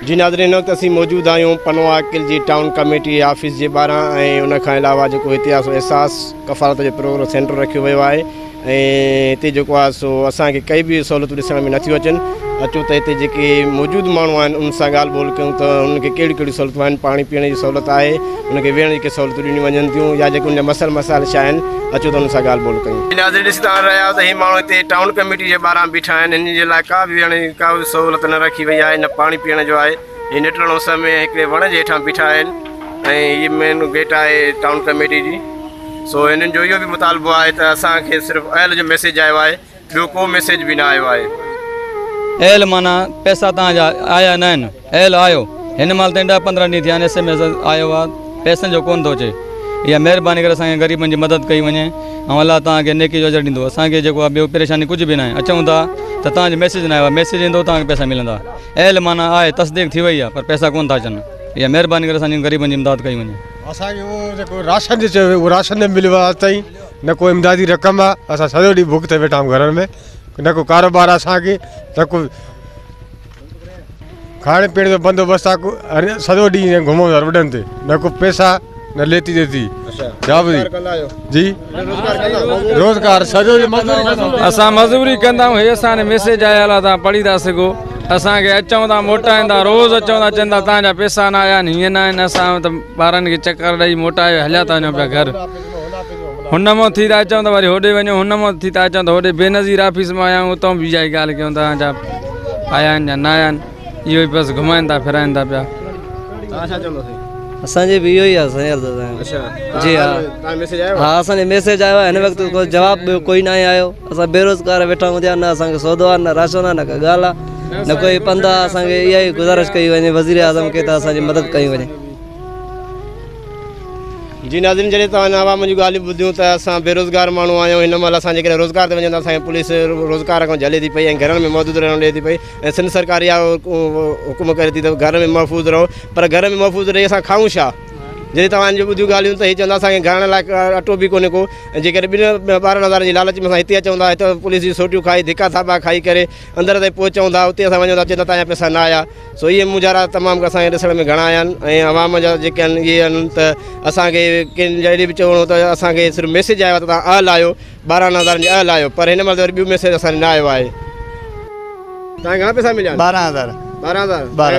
जी नाज़रीन, वक्त असीं मौजूद आहियूं पनवा किल जी टाउन कमेटी ऑफिस जे ॿाहिरां ऐं उन खां अलावा जेको हिते आहे सो एहसास कफ़ालत जो प्रोग्राम सेंटर रखियो वियो आहे ऐं हिते जेको आहे सो असांखे काई बि सहूलियतूं ॾिसण में नथियूं अचनि। अचो त हिते जेके मौजूदु माण्हू आहिनि उन सां ॻाल्हि ॿोल कयूं त उनखे कहिड़ियूं कहिड़ियूं सहूलियतूं आहिनि। पाणी पीअण जी सहूलियत आहे, उनखे वेहण जी के सहूलियतूं ॾिनियूं वञनि थियूं या जेके उन जा मसाइल छा आहिनि, अचो त उन सां ॻाल्हि ॿोल कयूं। नाज़रीन, ॾिसी तव्हां रहिया आहियो त हीअ माण्हू हिते टाउन कमेटी जे ॿाहिरां बीठा आहिनि। हिन जे लाइ का बि वेहण जी का बि सहूलियत न रखी वई आहे, न पाणी पीअण जो आहे। हीअ निटण उस में हिकिड़े वण जे हेठां बीठा आहिनि ऐं हीअ मेन गेट आहे टाउन कमेटी जी। सो हिननि जो इहो बि मुतालबो आहे त असांखे सिर्फ़ु अयल जो मैसेज आयो आहे, ॿियो को मैसेज बि न आयो आहे। एल माना पैसा तव्हांजा आया न आहिनि, एल आयो हिन महिल ताईं 10-15 ॾींहं थिया आहिनि, SMS आयो आहे, पैसनि जो कोन थो अचे। इहा महिरबानी करे असांखे ग़रीबनि जी मदद कई वञे ऐं अलाह तव्हांखे नेकी जो अजर ॾींदो। असांखे जेको आहे ॿियो परेशानी कुझु बि न आहे। अचूं था त तव्हांजो मैसेज न आयो आहे, मैसेज ईंदो तव्हांखे पैसा मिलंदा। एल माना आहे, तस्दीक थी वई आहे, पर पैसा कोन था अचनि। इहा महिरबानी करे असांजी ग़रीबनि जी इमदाद कई वञे। असांखे उहो जेको राशन जो चयो उहो राशन न मिलियो आहे ताईं, न को इमदादी रक़म आहे। असां सॼो ॾींहुं बुख ते वेठा आहियूं घरनि में, न को कारोबार आहे असांखे, न को खाइण पीअण जो बंदोबस्तु आहे। सॼो ॾींहुं घुमूं था रोडनि ते, न को पैसा न लेती देती जी रोज़गार सॼो असां मज़दूरी कंदा आहियूं। हे असांखे मैसेज आयल आहे, तव्हां पढ़ी था सघो। असांखे अचूं था मोटाईंदा, रोज़ अचूं था, चवंदा तव्हांजा पैसा न आया आहिनि, हीअं न आहिनि। असां त ॿारनि खे चकर ॾेई मोटाए हलिया था वञूं पिया घर। हुन मां थी था अचूं त वरी होॾे वञूं, हुन मां थी था अचूं त होॾे बेनज़ीर ऑफिस मां आया आहियूं, उतां बि इहा ई ॻाल्हि कयूं तव्हांजा आया आहिनि या न आया आहिनि। इहो ई बसि घुमाइनि था फिराइनि था पिया। असांजे बि इहो ई आहे जी। हा असांजे मैसेज आयो आहे, हिन वक़्तु कोई जवाबु ॿियो कोई न आयो। असां बेरोज़गार वेठा हूंदा, न असांखे सौदो आहे, न राशन आहे, न का ॻाल्हि आहे, न कोई पंध आहे। असांखे इहा ई गुज़ारिश कई वञे वज़ीर आज़म खे त असांजी मदद कई वञे। जी नाज़रीन, जॾहिं तव्हां आवाम जूं ॻाल्हियूं ॿुधियूं त असां बेरोज़गार माण्हू आहियूं। हिन महिल असां जेकॾहिं रोज़गार ते वञूं त असांखे पुलिस रोज़गार खां झले थी पई ऐं घरनि में मौजूदु रहणु ॾिए थी पई ऐं सिंध सरकार इहा हुकुम करे थी त घर में महफ़ूज़ रहो। पर घर में महफ़ूज़ रही असां खाऊं छा? जॾहिं तव्हांजो ॿुधियूं ॻाल्हियूं त हीअ चवंदा असांखे घरण लाइ अटो बि कोन्हे को। ऐं जेकॾहिं 2-12 जी लालच में असां हिते अचूं था, हिते पुलिस जी सोटियूं खाई धिका थाबा खाई करे अंदरि ताईं पहुचूं था, उते असां वञूं था, चवंदा तव्हांजा पैसा न आया। सो इहे मुजारा तमामु असांखे ॾिसण में घणा आया आहिनि ऐं अवाम जा जेके आहिनि इहे आहिनि त असांखे कंहिं जॾहिं बि चवणो त असांखे सिर्फ़ु मैसेज आयो आहे त तव्हां अल आहियो, 12,000 जी अल आहियो, पर हिन महिल वरी ॿियो मैसेज असांखे न आयो आहे। तव्हांखे घणा पैसा मिलिया? 12,000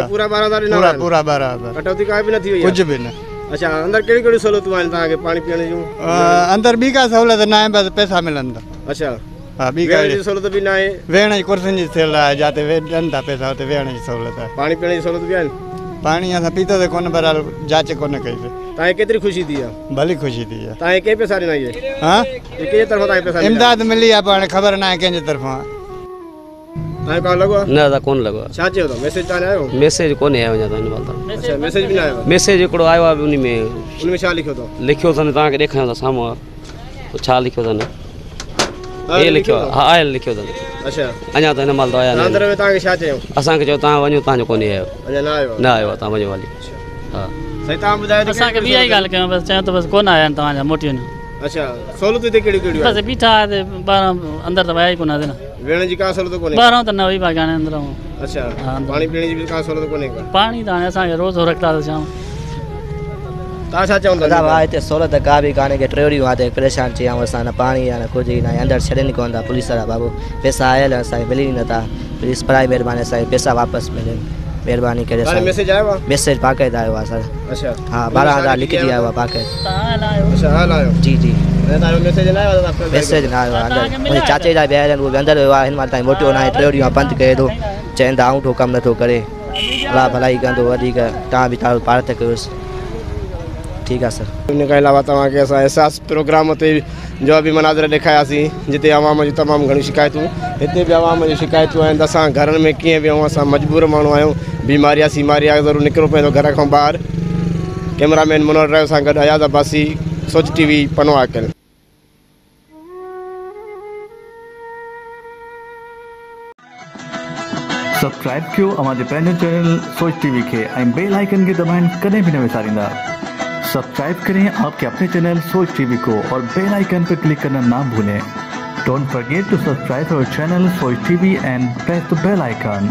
पूरा 12,000 पूरा 12,000 कटौती का बि न थी वई? कुझु बि न। अच्छा, अंदरि कहिड़ियूं कहिड़ियूं सहूलियतूं आहिनि तव्हांखे पाणी पीअण जूं? अंदरि ॿी का सहूलियत न आहे, बसि पैसा मिलनि था। अच्छा, हा, ॿी का सहूलियत बि न आहे? वेहण जी कुर्सियुनि जी सहूलियत आहे, जिते ॾियनि था पैसा हुते वेहण जी सहूलियत आहे। पाणी पीअण जी सहूलियत बि आहिनि? पाणी असां पीतो त कोन, पर जांच कोन कई। तव्हांखे केतिरी ख़ुशी थी आहे? भली ख़ुशी थी आहे। तव्हांखे कंहिं पैसा ॾिना इहे? हा, कंहिंजे तरफ़ां तव्हांखे पैसा? इमदाद मिली आहे, पर ख़बर न आहे कंहिंजे तरफ़ां। तव्हांखे कान लॻो आहे? न त कोन लॻो आहे। छा चयो अथव? मैसेज तव्हां आयो? मैसेज कोन्हे आयो अञा ताईं। अच्छा, मैसेज बि न आयो? मैसेज हिकिड़ो आयो आहे, उन में छा लिखियो अथव? लिखियो अथनि, तव्हांखे ॾेखारियो था साम्हूं छा लिखियो अथनि। हे लिखियो आहे, हा आयल लिखियो अथनि। अच्छा, अञा त हिन महिल त आया न। अंदरि में तव्हांखे छा चयो? असांखे चयो तव्हां वञो, तव्हांजो कोन्हे आयो, अञा न आयो? न आयो आहे, तव्हां वञो हाली। हा साईं, तव्हां ॿुधायो त असांखे बि इहा ई ॻाल्हि कयूं, बसि चयो त बसि कोन आया आहिनि तव्हांजा मोटियूं। अच्छा, सहूलियतूं हिते कहिड़ियूं कहिड़ियूं? बसि बीठा आहे, ॿाहिरां अंदरि त विया ई कोन न। वेहण जी का सहूलियत कोन्हे? ॿाहिरां त न वेही पिया हाणे अंदरि। अच्छा, पाणी पीअण जी बि का सहूलियत कोन्हे? पाणी त हाणे असांखे रोज़ रखंदा था शाम। तव्हां छा चवंदा? हा, हिते सहूलियत का बि कान्हे की 3 ॾींहं आहे परेशान थी विया असां, न पाणी आहे न कुझु ई न। अंदरि छॾनि कोन था पुलिस वारा बाबू। पैसा आयल असांखे मिली नथा। प्लीज़ पढ़ाई महिरबानी असांखे पैसा वापसि मिलनि, महिरबानी करे। मैसेज आयो आहे? मैसेज पाकेट आयो आहे सर। अच्छा, हा, 12,000 लिखी आयो आहे पाकेट। अच्छा, हाल आयो? जी जी। मैसेज न आयो? मैसेज न आयो आहे। मुंहिंजे चाचे जा ॿिया आहिनि, उहो बि अंदरि वियो आहे। हिन महिल ताईं मोटियो न आहे, 3 ॾींहं बंदि कयो थो, चवनि था अंगूठो कमु नथो करे। अलाह भलाई कंदो वधीक, तव्हां बि तारो पार त कयोसि। ठीकु आहे सर। इन खां अलावा तव्हांखे असां एहसास प्रोग्राम ते जो बि मनाज़र ॾेखारियासीं, जिते आवाम जूं तमामु घणियूं शिकायतूं। हिते बि आवाम जूं शिकायतूं आहिनि त असां घरनि में कीअं वियूं, असां मजबूर माण्हू आहियूं, बीमारी आहे सीमारी आहे, ज़रूरु निकिरो पवंदो घर खां ॿाहिरि। कैमरामैन मनोहर राय सां गॾु अयाज़ अब्बासी, सोच TV, पनवा किल। सब्सक्राइब कयो अमांजे पंहिंजे चैनल सोच TV के ऐं बेल आइकन के दबाएं, कदें भी न विसारींदा। सब्सक्राइब करें आपके अपने चैनल सोच TV को और बेल आइकन पर क्लिक करना ना भूलें। Don't forget to subscribe our channel Soch TV and press the bell icon.